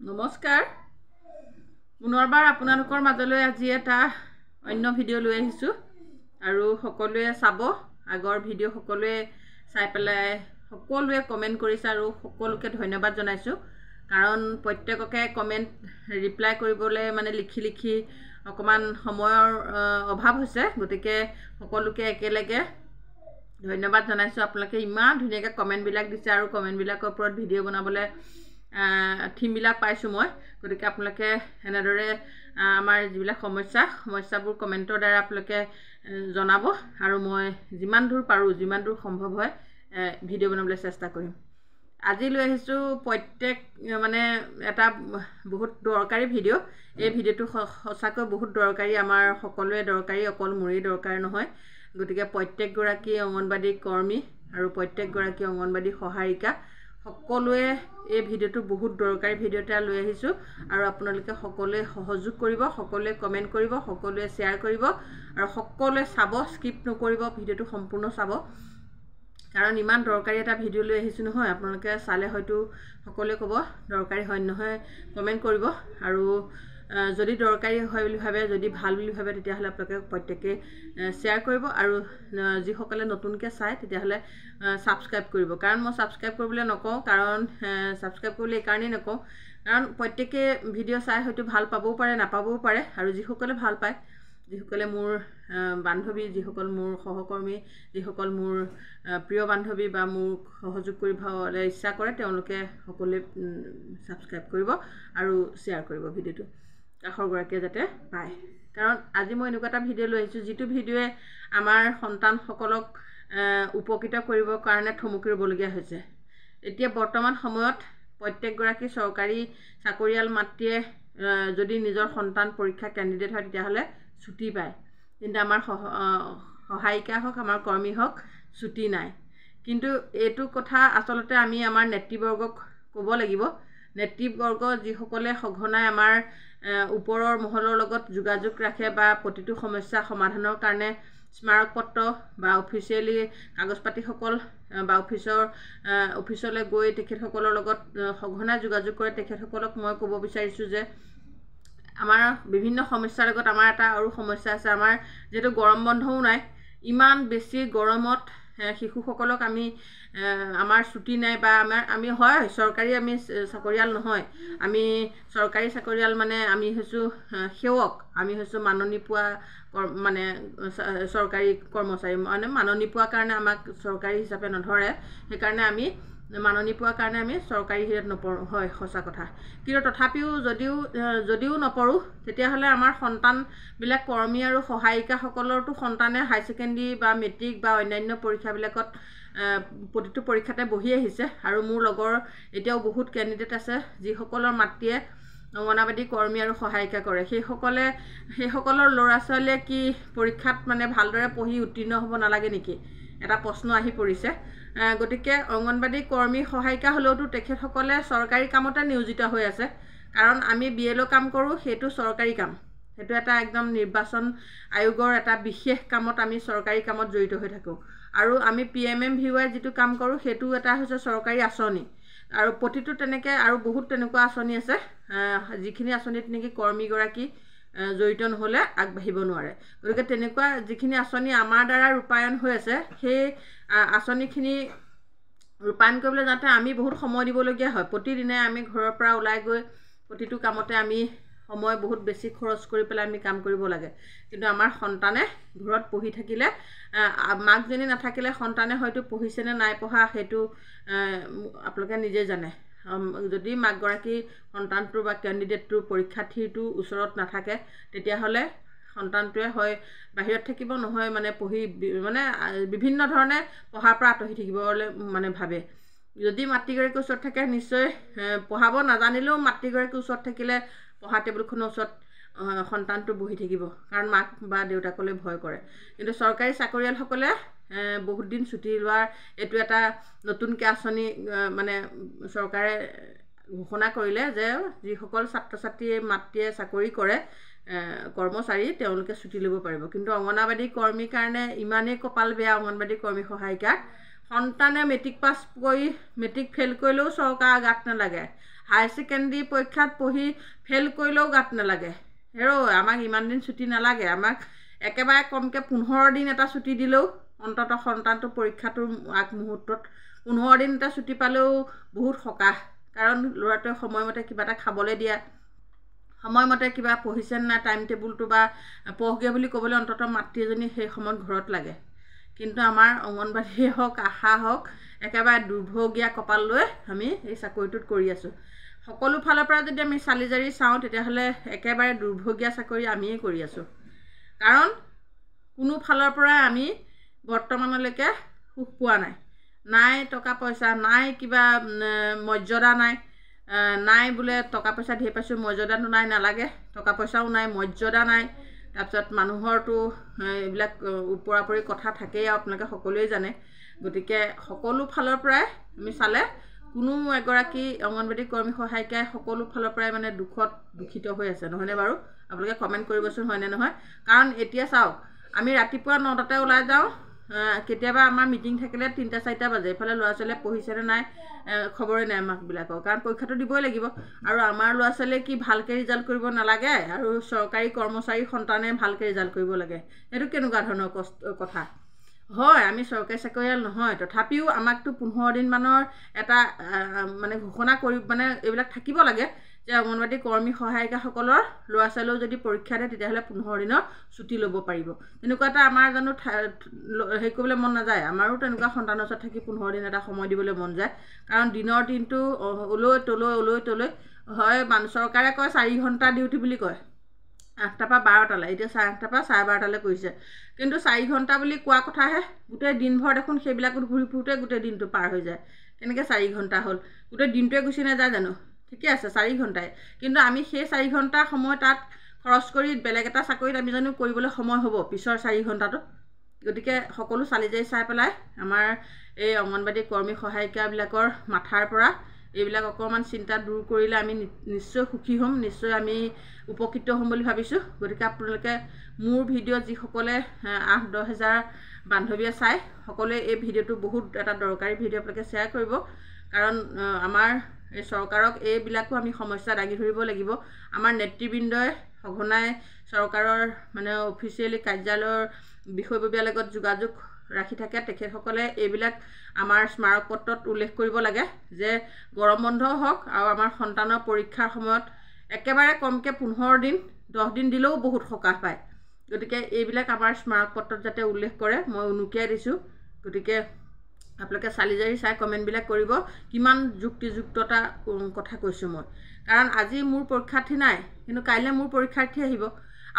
নমস্কাৰ পুনৰবাৰ আপোনালোকৰ মাজলৈ আজি এটা অন্য ভিডিঅ' লৈ আহিছোঁ আৰু সকলোৱে চাব আগৰ ভিডিঅ' সকলোৱে চাই পেলাই সকলোৱে কমেণ্ট কৰিছে আৰু সকলোকে ধন্যবাদ জনাইছোঁ কাৰণ প্ৰত্যেককে কমেণ্ট ৰিপ্লাই কৰিবলৈ মানে লিখি অকমান সময়ৰ অভাৱ হৈছে গতিকে সকলোকে একেলগে ধন্যবাদ জনাইছোঁ আপোনালোকে ইমান ধুনীয়াকৈ কমেণ্টবিলাক দিছে আৰু কমেণ্টবিলাকৰ ওপৰত ভিডিঅ' বনাবলৈ থিমবিলাক পাইছোঁ মই গতিকে আপোনালোকে এনেদৰে আমাৰ যিবিলাক সমস্যাবোৰ কমেণ্টৰ দ্বাৰা আপোনালোকে জনাব আৰু মই যিমান দূৰ পাৰোঁ যিমান দূৰ সম্ভৱ হয় ভিডিঅ' বনাবলৈ চেষ্টা কৰিম আজি লৈ আহিছোঁ প্ৰত্যেক মানে এটা বহুত দৰকাৰী ভিডিঅ' এই ভিডিঅ'টো সঁচাকৈ বহুত দৰকাৰী আমাৰ সকলোৱে দৰকাৰী অকল মোৰেই দৰকাৰ নহয় গতিকে প্ৰত্যেকগৰাকী অংগনবাদী কৰ্মী আৰু প্ৰত্যেকগৰাকী অংগনবাদী সহায়িকা সকলোৱে এই ভিডিঅ'টো বহুত দৰকাৰী ভিডিঅ' এটা লৈ আহিছোঁ আৰু আপোনালোকে সকলোৱে সহযোগ কৰিব সকলোৱে কমেণ্ট কৰিব সকলোৱে শ্বেয়াৰ কৰিব আৰু সকলোৱে চাব স্কিপ নকৰিব ভিডিঅ'টো সম্পূৰ্ণ চাব কাৰণ ইমান দৰকাৰী এটা ভিডিঅ' লৈ আহিছোঁ নহয় আপোনালোকে চালে হয়তো সকলোৱে ক'ব দৰকাৰী হয় নহয় কমেণ্ট কৰিব আৰু যদি দৰকাৰী হয় বুলি ভাবে যদি ভাল বুলি ভাবে তেতিয়াহ'লে আপোনালোকে প্ৰত্যেকে শ্বেয়াৰ কৰিব আৰু যিসকলে নতুনকৈ চায় তেতিয়াহ'লে ছাবস্ক্ৰাইব কৰিব কাৰণ মই ছাবস্ক্ৰাইব কৰিবলৈ নকওঁ কাৰণ ছাবস্ক্ৰাইব কৰিবলৈ এইকাৰণেই নকওঁ কাৰণ প্ৰত্যেকে ভিডিঅ' চাই হয়তো ভাল পাবও পাৰে নাপাবও পাৰে আৰু যিসকলে ভাল পায় যিসকলে মোৰ বান্ধৱী যিসকল মোৰ সহকৰ্মী যিসকল মোৰ প্ৰিয় বান্ধৱী বা মোক সহযোগ কৰিবলৈ ইচ্ছা কৰে তেওঁলোকে সকলোৱে ছাবস্ক্ৰাইব কৰিব আৰু শ্বেয়াৰ কৰিব ভিডিঅ'টো কাষৰগৰাকীয়ে যাতে পায় কাৰণ আজি মই এনেকুৱা এটা ভিডিঅ' লৈ আহিছোঁ যিটো ভিডিঅ'য়ে আমাৰ সন্তানসকলক উপকৃত কৰিবৰ কাৰণে থমকি ৰ'বলগীয়া হৈছে এতিয়া বৰ্তমান সময়ত প্ৰত্যেকগৰাকী চৰকাৰী চাকৰিয়াল মাতৃয়ে যদি নিজৰ সন্তান পৰীক্ষা কেণ্ডিডেট হয় তেতিয়াহ'লে ছুটি পায় কিন্তু আমাৰ সহায়িকা হওক আমাৰ কৰ্মী হওক ছুটি নাই কিন্তু এইটো কথা আচলতে আমি আমাৰ নেতৃবৰ্গক ক'ব লাগিব নেতৃবৰ্গ যিসকলে সঘনাই আমাৰ ওপৰৰ মহলৰ লগত যোগাযোগ ৰাখে বা প্ৰতিটো সমস্যা সমাধানৰ কাৰণে স্মাৰক পত্ৰ বা অফিচিয়েলি কাগজ পাতিসকল বা অফিচলৈ গৈ তেখেতসকলৰ লগত সঘনাই যোগাযোগ কৰে তেখেতসকলক মই ক'ব বিচাৰিছোঁ যে আমাৰ বিভিন্ন সমস্যাৰ লগত আমাৰ এটা আৰু সমস্যা আছে আমাৰ যিহেতু গৰম বন্ধও নাই ইমান বেছি গৰমত শিশুসকলক আমি আমাৰ ছুটি নাই বা আমি হয় চৰকাৰী আমি চাকৰিয়াল নহয় আমি চৰকাৰী চাকৰিয়াল মানে আমি হৈছোঁ সেৱক আমি হৈছোঁ মাননি পোৱা মানে চৰকাৰী কৰ্মচাৰী মানে মাননি পোৱাৰ কাৰণে আমাক চৰকাৰী হিচাপে নধৰে সেইকাৰণে আমি মাননি পোৱাৰ কাৰণে আমি চৰকাৰী হেৰিত নপঢ়োঁ হয় সঁচা কথা কিন্তু তথাপিও যদিও নপঢ়োঁ তেতিয়াহ'লে আমাৰ সন্তানবিলাক কৰ্মী আৰু সহায়িকাসকলৰতো সন্তানে হাই ছেকেণ্ডেৰী বা মেট্ৰিক বা অন্যান্য পৰীক্ষাবিলাকত প্ৰতিটো পৰীক্ষাতে বহি আহিছে আৰু মোৰ লগৰ এতিয়াও বহুত কেণ্ডিডেট আছে যিসকলৰ মাতৃয়ে অংগনবাদী কৰ্মী আৰু সহায়িকা কৰে সেইসকলৰ ল'ৰা ছোৱালীয়ে কি পৰীক্ষাত মানে ভালদৰে পঢ়ি উত্তীৰ্ণ হ'ব নালাগে নেকি এটা প্ৰশ্ন আহি পৰিছে গতিকে অংগনবাদী কৰ্মী সহায়িকা হ'লেওতো তেখেতসকলে চৰকাৰী কামতে নিয়োজিত হৈ আছে কাৰণ আমি BLO কাম কৰোঁ সেইটো চৰকাৰী কাম সেইটো এটা একদম নিৰ্বাচন আয়োগৰ এটা বিশেষ কামত আমি চৰকাৰী কামত জড়িত হৈ থাকোঁ আৰু আমি PMMVY যিটো কাম কৰোঁ সেইটো এটা হৈছে চৰকাৰী আঁচনি আৰু প্ৰতিটো তেনেকৈ আৰু বহুত তেনেকুৱা আঁচনি আছে যিখিনি আঁচনিত নেকি কৰ্মীগৰাকী জড়িত নহ'লে আগবাঢ়িব নোৱাৰে গতিকে তেনেকুৱা যিখিনি আঁচনি আমাৰ দ্বাৰা ৰূপায়ণ হৈ আছে সেই আঁচনিখিনি ৰূপায়ণ কৰিবলৈ যাওঁতে আমি বহুত সময় দিবলগীয়া হয় প্ৰতিদিনে আমি ঘৰৰ পৰা ওলাই গৈ প্ৰতিটো কামতে আমি সময় বহুত বেছি খৰচ কৰি পেলাই আমি কাম কৰিব লাগে কিন্তু আমাৰ সন্তানে ঘৰত পঢ়ি থাকিলে মাকজনী নাথাকিলে সন্তানে হয়তো পঢ়িছেনে নাই পঢ়া সেইটো আপোনালোকে নিজে জানে যদি মাকগৰাকী সন্তানটোৰ বা কেণ্ডিডেটটোৰ পৰীক্ষাৰ্থীটোৰ ওচৰত নাথাকে তেতিয়াহ'লে সন্তানটোৱে হয় বাহিৰত থাকিব নহয় মানে পঢ়ি মানে বিভিন্ন ধৰণে পঢ়াৰ পৰা আঁতৰি থাকিবলৈ মানে ভাবে যদি মাতৃগৰাকীৰ ওচৰত থাকে নিশ্চয় পঢ়াব নাজানিলেও মাতৃগৰাকীৰ ওচৰত থাকিলে পঢ়া টেবুলখনৰ ওচৰত সন্তানটো বহি থাকিব কাৰণ মাক বা দেউতাকলৈ ভয় কৰে কিন্তু চৰকাৰী চাকৰিয়ালসকলে বহুত দিন ছুটি লোৱাৰ এইটো এটা নতুনকৈ আঁচনি মানে চৰকাৰে ঘোষণা কৰিলে যে যিসকল ছাত্ৰ ছাত্ৰীয়ে মাতৃয়ে চাকৰি কৰে কৰ্মচাৰী তেওঁলোকে ছুটি ল'ব পাৰিব কিন্তু অংগনবাদী কৰ্মীৰ কাৰণে ইমানেই কপাল বেয়া অংগনবাদী কৰ্মী সহায়িকাৰ সন্তানে মেট্ৰিক পাছ কৰি মেট্ৰিক ফেইল কৰিলেও চৰকাৰৰ গাত নালাগে হায়াৰ ছেকেণ্ডেৰী পৰীক্ষাত পঢ়ি ফেইল কৰিলেও গাত নালাগে হেৰৌ আমাক ইমান দিন ছুটি নালাগে আমাক একেবাৰে কমকৈ 15 দিন এটা ছুটি দিলেও অন্ততঃ সন্তানটো পৰীক্ষাটোৰ আগমুহূৰ্তত 15 দিন এটা ছুটি পালেও বহুত সকাহ কাৰণ ল'ৰাটোৱে সময়মতে কিবা এটা খাবলৈ দিয়া সময়মতে কিবা পঢ়িছে নাই টাইম টেবুলটো বা পঢ়গে বুলি ক'বলৈ অন্ততঃ মাতৃ এজনী সেই সময়ত ঘৰত লাগে কিন্তু আমাৰ অংগনবাড়ীয়ে হওক আশা হওক একেবাৰে দুৰ্ভগীয়া কপাল লৈ আমি এই চাকৰিটোত কৰি আছোঁ সকলো ফালৰ পৰা যদি আমি চালি জাৰি চাওঁ তেতিয়াহ'লে একেবাৰে দুৰ্ভগীয়া চাকৰি আমিয়ে কৰি আছোঁ কাৰণ কোনো ফালৰ পৰা আমি বৰ্তমানলৈকে সুখ পোৱা নাই টকা পইচা নাই কিবা মৰ্যাদা নাই বোলে টকা পইচা ধেৰ পাইছোঁ মৰ্যাদাটো নাই নালাগে টকা পইচাও নাই মৰ্যাদা নাই তাৰপিছত মানুহৰতো এইবিলাক ওপৰাপৰি কথা থাকেই আৰু আপোনালোকে সকলোৱে জানে গতিকে সকলো ফালৰ পৰাই আমি চালে কোনো এগৰাকী অংগনবাড়ী কৰ্মী সহায়িকাই সকলো ফালৰ পৰাই মানে দুখিত হৈ আছে নহয়নে বাৰু আপোনালোকে কমেণ্ট কৰিবচোন হয়নে নহয় কাৰণ এতিয়া চাওক আমি ৰাতিপুৱা 9টাতে ওলাই যাওঁ কেতিয়াবা আমাৰ মিটিং থাকিলে 3-4টা বাজে এইফালে ল'ৰা ছোৱালীয়ে পঢ়িছেনে নাই খবৰে নাই আমাকবিলাকৰ কাৰণ পৰীক্ষাটো দিবই লাগিব আৰু আমাৰ ল'ৰা ছোৱালীয়ে কি ভালকৈ ৰিজাল্ট কৰিব নালাগে আৰু চৰকাৰী কৰ্মচাৰী সন্তানে ভালকৈ ৰিজাল্ট কৰিব লাগে এইটো কেনেকুৱা ধৰণৰ কথা হয় আমি চৰকাৰী চাকৰিয়াল নহয় তথাপিও আমাকতো 15 দিনমানৰ এটা মানে ঘোষণা কৰি মানে এইবিলাক থাকিব লাগে যে অংগনবাড়ী কৰ্মী সহায়িকাসকলৰ ল'ৰা ছোৱালীও যদি পৰীক্ষা দিয়ে তেতিয়াহ'লে 15 দিনৰ ছুটি ল'ব পাৰিব তেনেকুৱা এটা আমাৰ জানো হেৰি কৰিবলৈ মন নাযায় আমাৰো তেনেকুৱা সন্তানৰ ওচৰত থাকি 15 দিন এটা সময় দিবলৈ মন যায় কাৰণ দিনৰ দিনটো ওলৈ তলৈ হয় চৰকাৰে কয় 4 ঘণ্টা ডিউটি বুলি কয় 8টাৰ পৰা 12টালৈ এতিয়া 8:30 পৰা 12:30লৈ কৰিছে কিন্তু 4 ঘণ্টা বুলি কোৱা কথাহে গোটেই দিনভৰ দেখোন সেইবিলাকত ঘূৰি ফুৰোঁতে গোটেই দিনটো পাৰ হৈ যায় কেনেকৈ 4 ঘণ্টা হ'ল গোটেই দিনটোৱে গুচি নাযায় জানো ঠিকে আছে 4 ঘণ্টাই কিন্তু আমি সেই 4 ঘণ্টা সময় তাত খৰচ কৰি বেলেগ এটা চাকৰিত আমি জানো কৰিবলৈ সময় হ'ব পিছৰ 4 ঘণ্টাটো গতিকে সকলো চালি জাৰি চাই পেলাই আমাৰ এই অংগনবাড়ী কৰ্মী সহায়িকাবিলাকৰ মাথাৰ পৰা এইবিলাক অকণমান চিন্তা দূৰ কৰিলে আমি নিশ্চয় সুখী হ'ম নিশ্চয় আমি উপকৃত হ'ম বুলি ভাবিছোঁ গতিকে আপোনালোকে মোৰ ভিডিঅ' যিসকলে 8-10 হাজাৰ বান্ধৱীয়ে চাই সকলোৱে এই ভিডিঅ'টো বহুত এটা দৰকাৰী ভিডিঅ' আপোনালোকে শ্বেয়াৰ কৰিব কাৰণ আমাৰ এই চৰকাৰক এইবিলাকো আমি সমস্যা দাঙি ধৰিব লাগিব আমাৰ নেতৃবৃন্দই সঘনাই চৰকাৰৰ মানে অফিচিয়েলি কাৰ্যালয়ৰ বিষয়ববীয়াৰ লগত যোগাযোগ ৰাখি থাকে তেখেতসকলে এইবিলাক আমাৰ স্মাৰক পত্ৰত উল্লেখ কৰিব লাগে যে গৰম বন্ধ হওক আৰু আমাৰ সন্তানৰ পৰীক্ষাৰ সময়ত একেবাৰে কমকৈ 15 দিন 10 দিন দিলেও বহুত সকাহ পায় গতিকে এইবিলাক আমাৰ স্মাৰক পত্ৰত যাতে উল্লেখ কৰে মই উনুকিয়াই দিছোঁ গতিকে আপোনালোকে চালি জাৰি চাই কমেণ্টবিলাক কৰিব কিমান যুক্তিযুক্ততা কথা কৈছোঁ মই কাৰণ আজি মোৰ পৰীক্ষাৰ্থী নাই কিন্তু কাইলৈ মোৰ পৰীক্ষাৰ্থী আহিব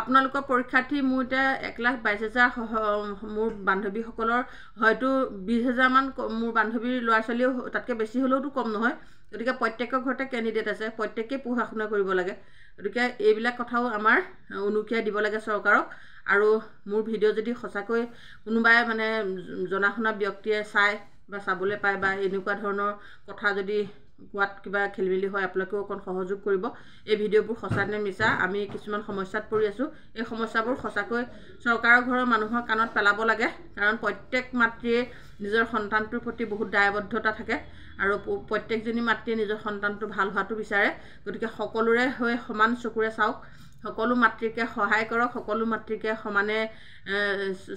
আপোনালোকৰ পৰীক্ষাৰ্থী মোৰ এতিয়া 1,22,000 মোৰ বান্ধৱীসকলৰ হয়তো 20,000 মান মোৰ বান্ধৱীৰ ল'ৰা ছোৱালীও তাতকৈ বেছি হ'লেওতো কম নহয় গতিকে প্ৰত্যেকৰ ঘৰতে কেণ্ডিডেট আছে প্ৰত্যেকেই পঢ়া শুনা কৰিব লাগে গতিকে এইবিলাক কথাও আমাৰ উনুকিয়াই দিব লাগে চৰকাৰক আৰু মোৰ ভিডিঅ' যদি সঁচাকৈ কোনোবাই মানে জনা শুনা ব্যক্তিয়ে চাই বা চাবলৈ পায় বা এনেকুৱা ধৰণৰ কথা যদি কোৱাত কিবা খেলিমেলি হয় আপোনালোকেও অকণ সহযোগ কৰিব এই ভিডিঅ'বোৰ সঁচা নে মিছা আমি কিছুমান সমস্যাত পৰি আছোঁ এই সমস্যাবোৰ সঁচাকৈ চৰকাৰৰ ঘৰৰ মানুহৰ কাণত পেলাব লাগে কাৰণ প্ৰত্যেক মাতৃয়ে নিজৰ সন্তানটোৰ প্ৰতি বহুত দায়বদ্ধতা থাকে আৰু প্ৰত্যেকজনী মাতৃয়ে নিজৰ সন্তানটো ভাল হোৱাটো বিচাৰে গতিকে সকলোৰে হৈ সমান চকুৰে চাওক সকলো মাতৃকে সহায় কৰক সকলো মাতৃকে সমানে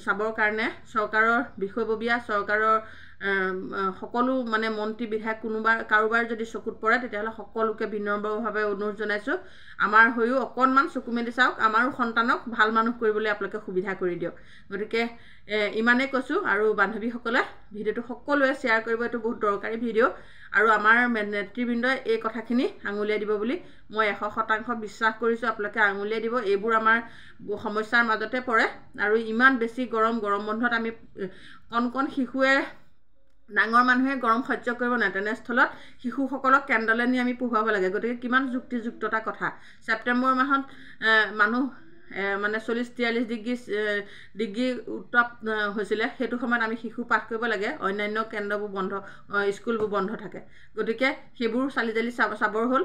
চাবৰ কাৰণে চৰকাৰৰ বিষয়ববীয়া চৰকাৰৰ সকলো মানে মন্ত্ৰী বিধায়ক কাৰোবাৰ যদি চকুত পৰে তেতিয়াহ'লে সকলোকে বিনম্ৰভাৱে অনুৰোধ জনাইছোঁ আমাৰ হৈও অকণমান চকু মেলি চাওক আমাৰো সন্তানক ভাল মানুহ কৰিবলৈ আপোনালোকে সুবিধা কৰি দিয়ক গতিকে ইমানেই কৈছোঁ আৰু বান্ধৱীসকলে ভিডিঅ'টো সকলোৱে শ্বেয়াৰ কৰিব এইটো বহুত দৰকাৰী ভিডিঅ' আৰু আমাৰ নেতৃবৃন্দই এই কথাখিনি আঙুলিয়াই দিব বুলি মই 100% বিশ্বাস কৰিছোঁ আপোনালোকে আঙুলিয়াই দিব এইবোৰ আমাৰ সমস্যাৰ মাজতে পৰে আৰু ইমান বেছি গৰম বন্ধত আমি কণ শিশুৱে ডাঙৰ মানুহে গৰম সহ্য কৰিব নোৱাৰে তেনেস্থলত শিশুসকলক কেন্দ্ৰলৈ নি আমি পঢ়ুৱাব লাগে গতিকে কিমান যুক্তিযুক্ততা কথা ছেপ্টেম্বৰ মাহত মানুহ মানে 40-43 ডিগ্ৰী উত্তাপ হৈছিলে সেইটো সময়ত আমি শিশু পাঠ কৰিব লাগে অন্যান্য কেন্দ্ৰবোৰ বন্ধ স্কুলবোৰ বন্ধ থাকে গতিকে সেইবোৰ চালি জালি চাবৰ হ'ল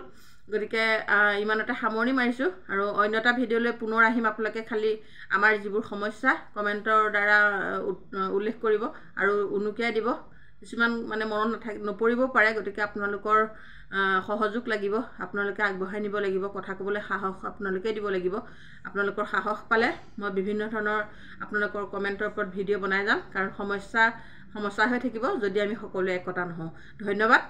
গতিকে ইমানতে সামৰণি মাৰিছোঁ আৰু অন্য এটা ভিডিঅ'লৈ পুনৰ আহিম আপোনালোকে খালি আমাৰ যিবোৰ সমস্যা কমেণ্টৰ দ্বাৰা উল্লেখ কৰিব আৰু উনুকিয়াই দিব কিছুমান মানে মনত নপৰিবও পাৰে গতিকে আপোনালোকৰ সহযোগ লাগিব, আপোনালোকে আগবঢ়াই নিব লাগিব, কথা ক'বলৈ সাহস আপোনালোকে দিব লাগিব। আপোনালোকৰ সাহস পালে মই বিভিন্ন ধৰণৰ আপোনালোকৰ কমেণ্টৰ ওপৰত ভিডিঅ' বনাই যাম, কাৰণ সমস্যা হৈ থাকিব যদি আমি সকলোৱে একতা নহওঁ। ধন্যবাদ।